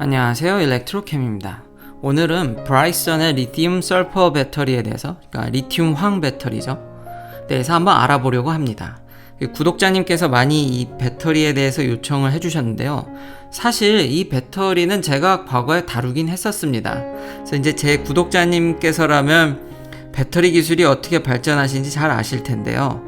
안녕하세요, 일렉트로캠입니다. 오늘은 브라이선의 리튬 설퍼 배터리에 대해서, 그러니까 리튬 황 배터리죠, 대해서 한번 알아보려고 합니다. 구독자님께서 많이 이 배터리에 대해서 요청을 해주셨는데요. 사실 이 배터리는 제가 과거에 다루긴 했었습니다. 그래서 이제 제 구독자님께서라면 배터리 기술이 어떻게 발전하신지 잘 아실 텐데요.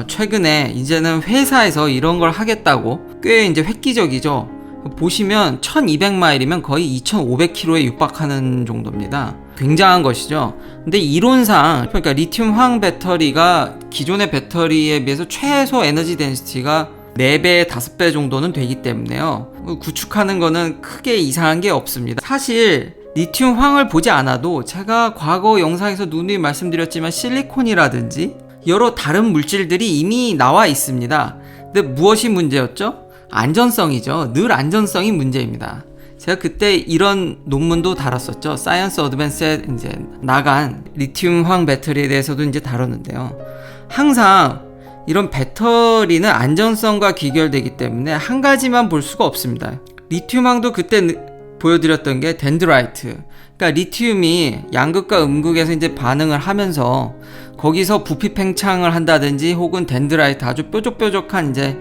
최근에 이제는 회사에서 이런 걸 하겠다고 꽤 이제 획기적이죠. 보시면 1200마일이면 거의 2500km에 육박하는 정도입니다. 굉장한 것이죠. 근데 이론상, 그러니까 리튬 황 배터리가 기존의 배터리에 비해서 최소 에너지 덴시티가 4배, 5배 정도는 되기 때문에요. 구축하는 거는 크게 이상한 게 없습니다. 사실 리튬 황을 보지 않아도 제가 과거 영상에서 누누이 말씀드렸지만 실리콘이라든지 여러 다른 물질들이 이미 나와 있습니다. 근데 무엇이 문제였죠? 안전성이죠. 늘 안전성이 문제입니다. 제가 그때 이런 논문도 다뤘었죠. 사이언스 어드밴스에 이제 나간 리튬 황 배터리에 대해서도 이제 다뤘는데요. 항상 이런 배터리는 안전성과 귀결되기 때문에 한 가지만 볼 수가 없습니다. 리튬 황도 그때 보여드렸던 게 덴드라이트. 그러니까 리튬이 양극과 음극에서 이제 반응을 하면서 거기서 부피 팽창을 한다든지 혹은 덴드라이트 아주 뾰족뾰족한 이제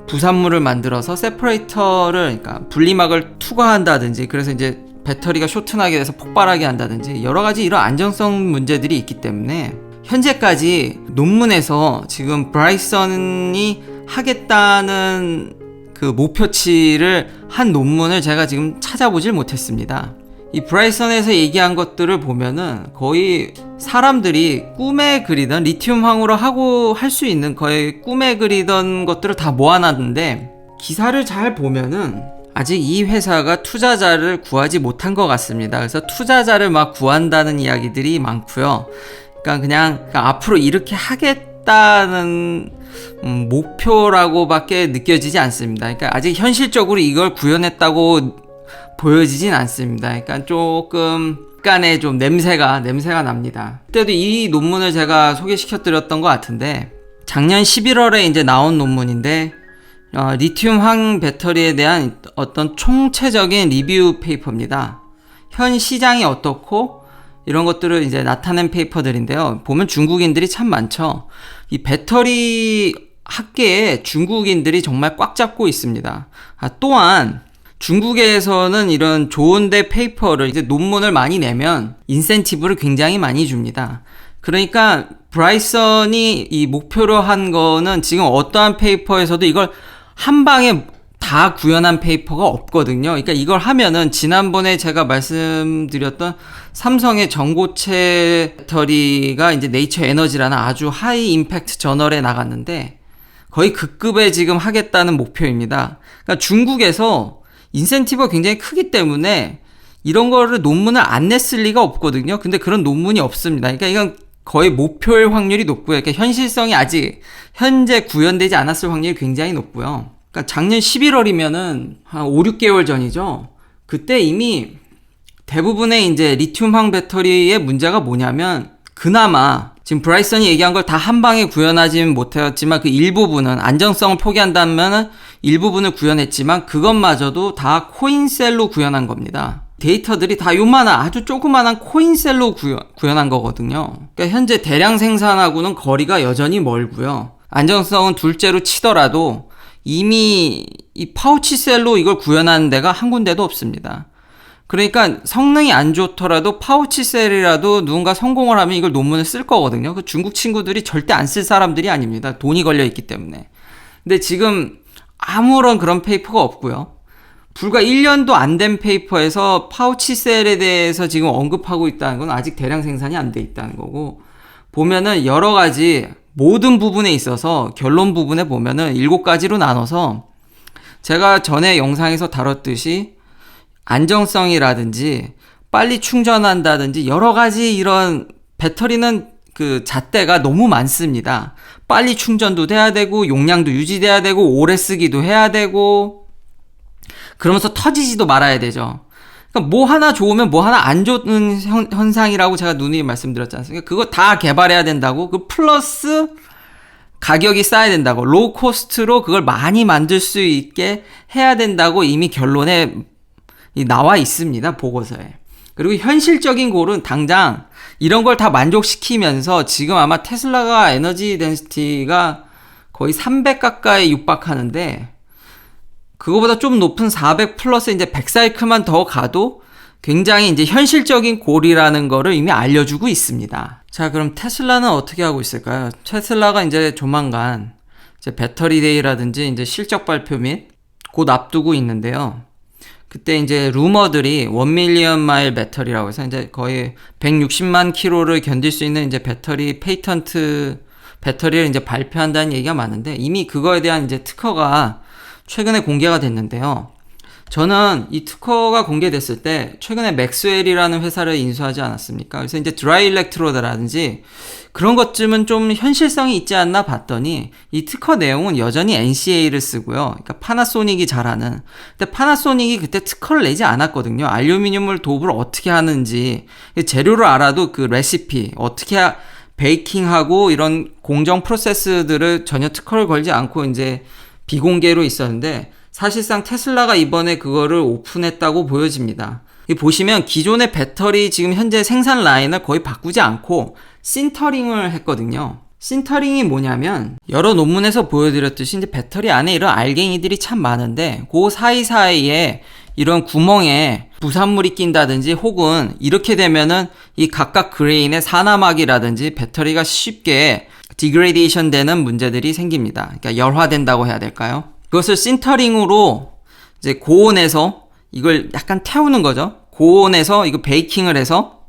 부산물을 만들어서 세퍼레이터를, 그러니까 분리막을 투과한다든지, 그래서 이제 배터리가 쇼트나게 돼서 폭발하게 한다든지 여러 가지 이런 안정성 문제들이 있기 때문에 현재까지 논문에서 지금 브라이선이 하겠다는 그 목표치를 한 논문을 제가 지금 찾아보질 못했습니다. 이 브라이선에서 얘기한 것들을 보면은 거의 사람들이 꿈에 그리던 리튬 황으로 하고 할 수 있는 거의 꿈에 그리던 것들을 다 모아놨는데, 기사를 잘 보면은 아직 이 회사가 투자자를 구하지 못한 것 같습니다. 그래서 투자자를 막 구한다는 이야기들이 많고요. 그러니까 앞으로 이렇게 하겠다는 목표라고밖에 느껴지지 않습니다. 그러니까 아직 현실적으로 이걸 구현했다고 보여지진 않습니다. 그러니까 조금 약간의 좀 냄새가 납니다. 그때도 이 논문을 제가 소개시켜 드렸던 것 같은데, 작년 11월에 이제 나온 논문인데, 리튬 황 배터리에 대한 어떤 총체적인 리뷰 페이퍼입니다. 현 시장이 어떻고 이런 것들을 이제 나타낸 페이퍼들인데요. 보면 중국인들이 참 많죠. 이 배터리 학계에 중국인들이 정말 꽉 잡고 있습니다. 또한 중국에서는 이런 좋은데 페이퍼를, 이제 논문을 많이 내면 인센티브를 굉장히 많이 줍니다. 그러니까 브라이선이 이 목표로 한 거는 지금 어떠한 페이퍼에서도 이걸 한 방에 다 구현한 페이퍼가 없거든요. 그러니까 이걸 하면은 지난번에 제가 말씀드렸던 삼성의 전고체 배터리가 이제 네이처 에너지라는 아주 하이 임팩트 저널에 나갔는데 거의 그 급에 지금 하겠다는 목표입니다. 그러니까 중국에서 인센티브가 굉장히 크기 때문에 이런 거를 논문을 안 냈을 리가 없거든요. 근데 그런 논문이 없습니다. 그러니까 이건 거의 목표일 확률이 높고요. 그러니까 현실성이 아직 현재 구현되지 않았을 확률이 굉장히 높고요. 그러니까 작년 11월이면은 한 5, 6개월 전이죠. 그때 이미 대부분의 이제 리튬 황 배터리의 문제가 뭐냐면, 그나마 지금 브라이선이 얘기한 걸 다 한 방에 구현하지는 못했지만 그 일부분은, 안정성을 포기한다면 일부분을 구현했지만 그것마저도 다 코인셀로 구현한 겁니다. 데이터들이 다 요만한 아주 조그만한 코인셀로 구현한 거거든요. 그러니까 현재 대량 생산하고는 거리가 여전히 멀고요. 안정성은 둘째로 치더라도 이미 이 파우치셀로 이걸 구현하는 데가 한 군데도 없습니다. 그러니까 성능이 안 좋더라도 파우치셀이라도 누군가 성공을 하면 이걸 논문에 쓸 거거든요. 그 중국 친구들이 절대 안 쓸 사람들이 아닙니다. 돈이 걸려 있기 때문에. 근데 지금 아무런 그런 페이퍼가 없고요. 불과 1년도 안 된 페이퍼에서 파우치셀에 대해서 지금 언급하고 있다는 건 아직 대량 생산이 안 돼 있다는 거고, 보면은 여러 가지 모든 부분에 있어서 결론 부분에 보면은 7가지로 나눠서, 제가 전에 영상에서 다뤘듯이 안정성이라든지 빨리 충전한다든지 여러 가지 이런 배터리는 그 잣대가 너무 많습니다. 빨리 충전도 돼야 되고 용량도 유지돼야 되고 오래 쓰기도 해야 되고 그러면서 터지지도 말아야 되죠. 그러니까 뭐 하나 좋으면 뭐 하나 안 좋은 현상이라고 제가 누누이 말씀드렸지 않습니까? 그거 다 개발해야 된다고, 그 플러스 가격이 싸야 된다고, 로우 코스트로 그걸 많이 만들 수 있게 해야 된다고 이미 결론에 나와 있습니다, 보고서에. 그리고 현실적인 골은 당장 이런 걸 다 만족시키면서 지금 아마 테슬라가 에너지 덴시티가 거의 300 가까이 육박하는데, 그거보다 좀 높은 400 플러스 이제 100사이클만 더 가도 굉장히 이제 현실적인 골이라는 거를 이미 알려주고 있습니다. 자, 그럼 테슬라는 어떻게 하고 있을까요? 테슬라가 이제 조만간 이제 배터리 데이라든지 이제 실적 발표 및 곧 앞두고 있는데요. 그때 이제 루머들이 1밀리언 마일 배터리라고 해서 이제 거의 160만 킬로를 견딜 수 있는 이제 배터리 페이턴트 배터리를 이제 발표한다는 얘기가 많은데, 이미 그거에 대한 이제 특허가 최근에 공개가 됐는데요. 저는 이 특허가 공개됐을 때 최근에 맥스웰이라는 회사를 인수하지 않았습니까? 그래서 이제 드라이 일렉트로드라든지 그런 것쯤은 좀 현실성이 있지 않나 봤더니 이 특허 내용은 여전히 NCA를 쓰고요. 그러니까 파나소닉이 잘하는. 근데 파나소닉이 그때 특허를 내지 않았거든요. 알루미늄을 도브를 어떻게 하는지 재료를 알아도 그 레시피 어떻게 베이킹하고 이런 공정 프로세스들을 전혀 특허를 걸지 않고 이제 비공개로 있었는데, 사실상 테슬라가 이번에 그거를 오픈했다고 보여집니다. 보시면 기존의 배터리 지금 현재 생산 라인을 거의 바꾸지 않고 신터링을 했거든요. 신터링이 뭐냐면 여러 논문에서 보여드렸듯이 이제 배터리 안에 이런 알갱이들이 참 많은데 그 사이사이에 이런 구멍에 부산물이 낀다든지 혹은 이렇게 되면은 이 각각 그레인의 산화막이라든지 배터리가 쉽게 디그레이션 되는 문제들이 생깁니다. 그러니까 열화된다고 해야 될까요? 그것을 신터링으로 이제 고온에서 이걸 약간 태우는 거죠. 고온에서 이거 베이킹을 해서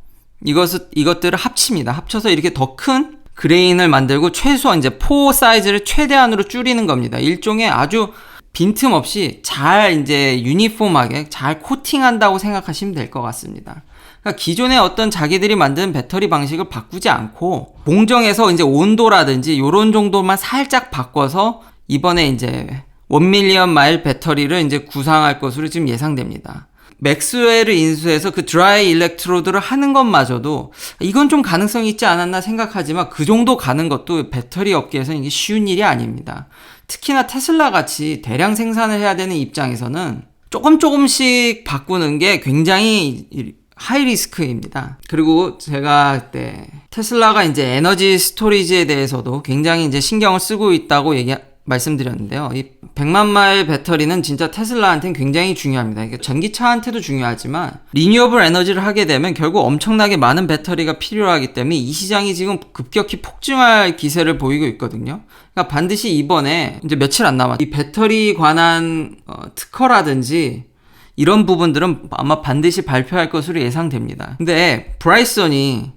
이것들을 합칩니다. 합쳐서 이렇게 더 큰 그레인을 만들고 최소한 이제 포 사이즈를 최대한으로 줄이는 겁니다. 일종의 아주 빈틈없이 잘 이제 유니폼하게 잘 코팅한다고 생각하시면 될 것 같습니다. 그러니까 기존의 어떤 자기들이 만든 배터리 방식을 바꾸지 않고 공정에서 이제 온도라든지 요런 정도만 살짝 바꿔서 이번에 이제 1밀리언 마일 배터리를 이제 구상할 것으로 지금 예상됩니다. 맥스웰을 인수해서 그 드라이 일렉트로드를 하는 것마저도 이건 좀 가능성이 있지 않았나 생각하지만 그 정도 가는 것도 배터리 업계에서는 이게 쉬운 일이 아닙니다. 특히나 테슬라 같이 대량 생산을 해야 되는 입장에서는 조금씩 바꾸는 게 굉장히 하이 리스크입니다. 그리고 제가 그때 테슬라가 이제 에너지 스토리지에 대해서도 굉장히 이제 신경을 쓰고 있다고 말씀드렸는데요. 이 100만 마일 배터리는 진짜 테슬라한테는 굉장히 중요합니다. 전기차한테도 중요하지만 리뉴어블 에너지를 하게 되면 결국 엄청나게 많은 배터리가 필요하기 때문에 이 시장이 지금 급격히 폭증할 기세를 보이고 있거든요. 그러니까 반드시 이번에 이제 며칠 안 남았 이 배터리 관한 특허라든지 이런 부분들은 아마 반드시 발표할 것으로 예상됩니다. 근데 브라이슨이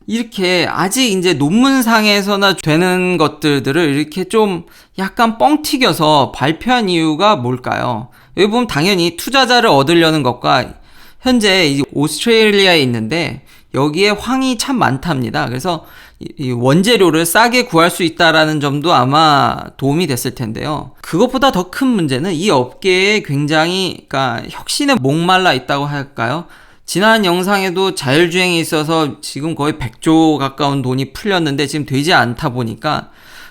이렇게 아직 이제 논문상에서나 되는 것들을 이렇게 좀 약간 뻥 튀겨서 발표한 이유가 뭘까요? 여기 보면 당연히 투자자를 얻으려는 것과 현재 이제 오스트레일리아에 있는데 여기에 황이 참 많답니다. 그래서 이 원재료를 싸게 구할 수 있다라는 점도 아마 도움이 됐을 텐데요. 그것보다 더 큰 문제는 이 업계에 굉장히 그러니까 혁신에 목말라 있다고 할까요? 지난 영상에도 자율주행에 있어서 지금 거의 100조 가까운 돈이 풀렸는데 지금 되지 않다 보니까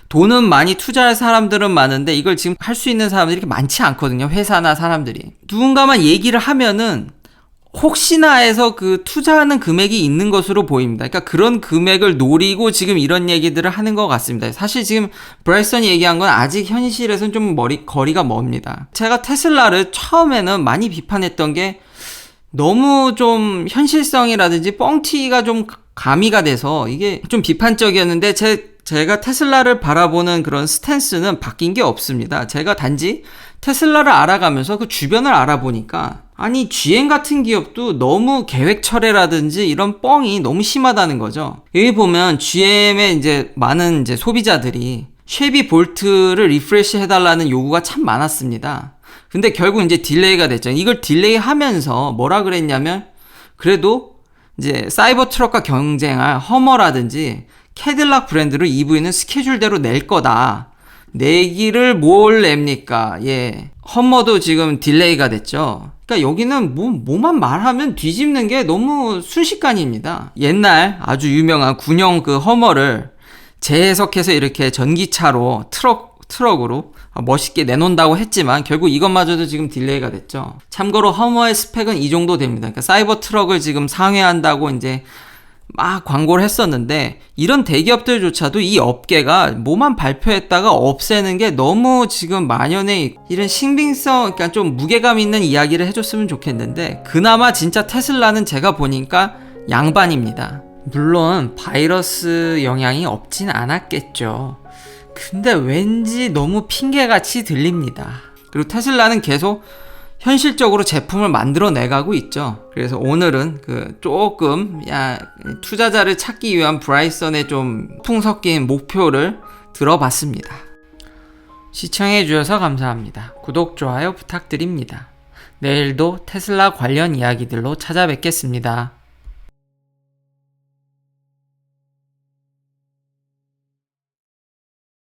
돈은 많이 투자할 사람들은 많은데 이걸 지금 할 수 있는 사람들이 이렇게 많지 않거든요. 회사나 사람들이. 누군가만 얘기를 하면은 혹시나 해서 그 투자하는 금액이 있는 것으로 보입니다. 그러니까 그런 금액을 노리고 지금 이런 얘기들을 하는 것 같습니다. 사실 지금 브라이슨이 얘기한 건 아직 현실에서는 좀 거리가 멉니다. 제가 테슬라를 처음에는 많이 비판했던 게 너무 좀 현실성이라든지 뻥튀기가 좀 가미가 돼서 이게 좀 비판적이었는데 제가 테슬라를 바라보는 그런 스탠스는 바뀐 게 없습니다. 제가 단지 테슬라를 알아가면서 그 주변을 알아보니까 아니 GM 같은 기업도 너무 계획 철회라든지 이런 뻥이 너무 심하다는 거죠. 여기 보면 GM의 이제 많은 이제 소비자들이 쉐비 볼트를 리프레시 해달라는 요구가 참 많았습니다. 근데 결국 이제 딜레이가 됐죠. 이걸 딜레이 하면서 뭐라 그랬냐면 그래도 이제 사이버 트럭과 경쟁할 허머라든지 캐딜락 브랜드를 EV는 스케줄대로 낼 거다. 내기를 뭘 냅니까? 예. 허머도 지금 딜레이가 됐죠. 그러니까 여기는 뭐만 말하면 뒤집는 게 너무 순식간입니다. 옛날 아주 유명한 군용 그 허머를 재해석해서 이렇게 전기차로 트럭으로 멋있게 내놓는다고 했지만 결국 이것마저도 지금 딜레이가 됐죠. 참고로 허머의 스펙은 이 정도 됩니다. 그러니까 사이버 트럭을 지금 상회한다고 이제 막 광고를 했었는데 이런 대기업들조차도 이 업계가 뭐만 발표했다가 없애는 게 너무 지금 만연해 이런 신빙성, 그러니까 좀 무게감 있는 이야기를 해줬으면 좋겠는데 그나마 진짜 테슬라는 제가 보니까 양반입니다. 물론 바이러스 영향이 없진 않았겠죠. 근데 왠지 너무 핑계같이 들립니다. 그리고 테슬라는 계속 현실적으로 제품을 만들어 내가고 있죠. 그래서 오늘은 조금 투자자를 찾기 위한 브라이선의 좀 풍 섞인 목표를 들어봤습니다. 시청해 주셔서 감사합니다. 구독, 좋아요 부탁드립니다. 내일도 테슬라 관련 이야기들로 찾아뵙겠습니다.